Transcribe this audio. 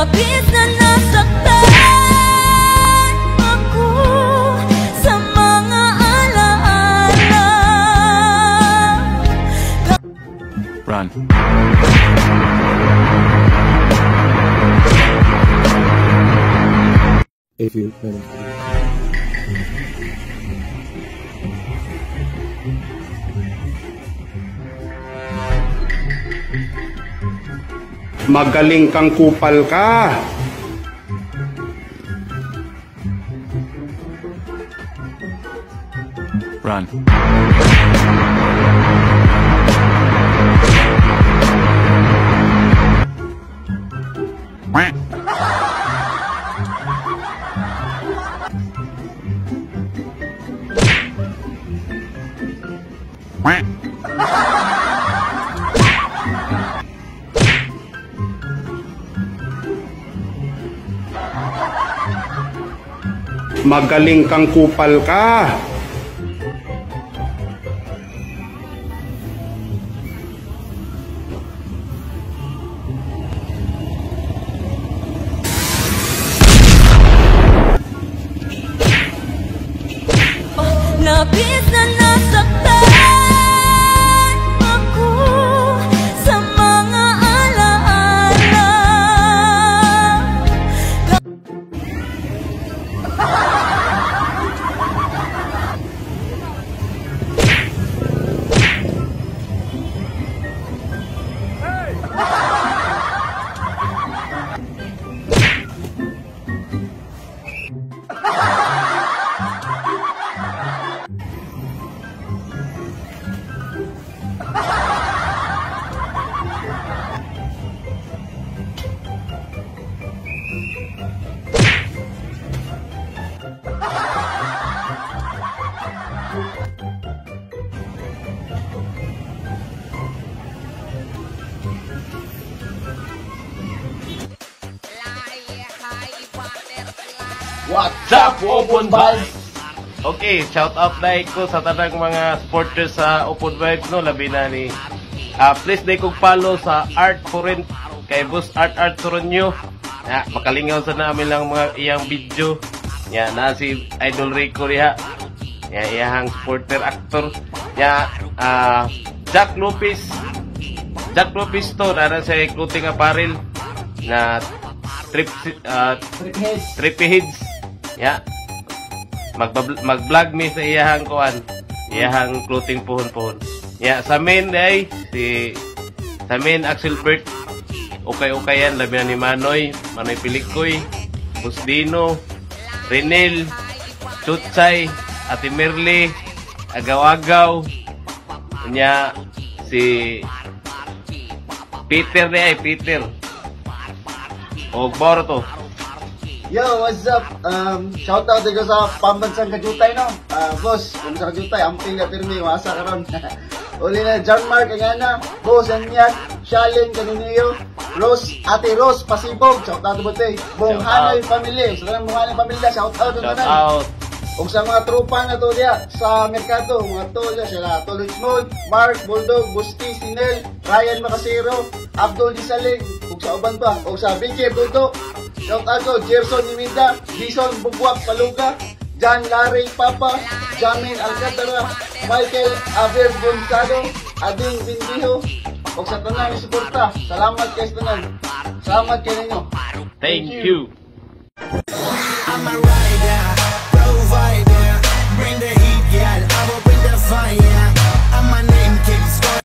labis na nasaktan ako sa mga alaala. Run. A few minutes. Magaling kang kupal ka. Run. Magaling kang kupal ka. Labis na nasaktan ako sa mga alaala. What's up, Open Vibes? Okay, shout out na ko sa tanang mga supporters sa Open Vibes, no? Labi na ni please na kong follow sa Art Current kay Boss Art Soronyo. Makalingaw sa namin lang mga iyang video. Na si Idol Rico riha. Iyang supporter actor. Jack Lopez to na sa clothing apparel na Trippy Heads. Mag-vlog mi sa iyahang kuan, iyahang clothing puhon-puhon. Sa main ay sa main Axel Bert. Okay yan, labi na ni Manoy Pilikoy, Busdino, Renel, Chutsay, Ate Merle, Agaw-Agaw. Si Peter na ay Peter. O baro to. Yo, what's up? Shout out dito sa pambansang Kajutay, no? Boss, kung sa Kajutay, amping na pirmi, wasa ka ron. Uli na, John Mark, ang ana, Boss, Anyan, Shalin, Kaniniyo, Rose, Ate Rose, Pasibog, shout out mo tayo. Buong Hanoy family, sa tanang mga pamilya, shout out doon na. Kung sa mga tropa na to diya, sa merkado, mga tol, sila, Tol Richmond, Mark, Bulldog, Busti, Sinel, Ryan Macasero, Abdul Disalig, kung sa uban pa, kung sa Vicky Budo, shout out ko, Gerson Niminda, Jason Bugwak Paluga, John Larry Papa, Jamin Alcantara, Michael Aver Gonzalo, Ading Bindiho, kung sa tanang suporta, salamat kayo sa tanang. Salamat kayo ninyo. Thank you. I'm a rider.